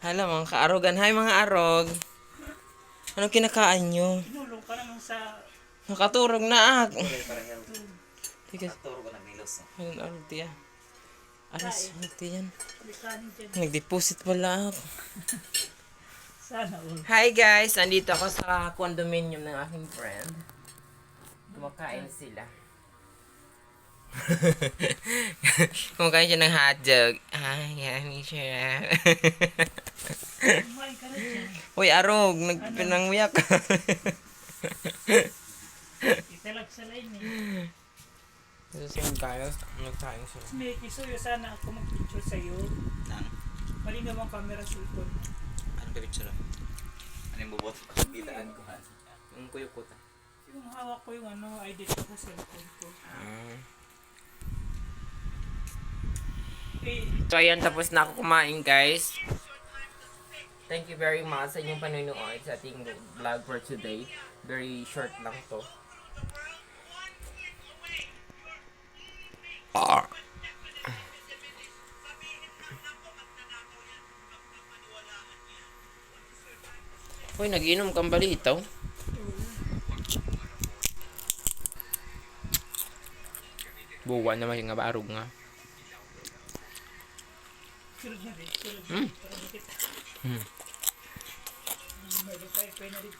Hala mga kaarogan. Hi mga arog. Anong kinakain nyo? Tinulong ka naman sa... Nakaturog na ak. Para healthy. Tigas. Turo ko nagnilos. Ayun arog tiya. Aras, arog yan. May kanin dyan. Nag-deposit wala ako. Sana all. Hi guys! Andito ako sa condominium ng aking friend. Kumakain sila. Kumakain siya ng hotdog. Ay, yan siya. Kumain ka na dyan. Uy, arog! Nagpinangwiyak ka. Italag sa line eh. Susunod tayo. Nagkain sila. May kisuyo sana ako mag-picture sa'yo. Nang? Malinaw ang camera sa likod. Anong picture? Ano yung bubot? Kitaan ko. Yung kuyukuta. Yung hawak ko yung ano, ID ko sa cellphone ko. Eh, So ayan, tapos na ako kumain guys. Thank you very much sa inyong panunood sa ating vlog for today. Very short lang to. Uy, nag-inom kang balitaw. Buwa naman yung barog nga. sunod na rin. Sunod na Hmm. rin. Para dikit. May tayo na dito.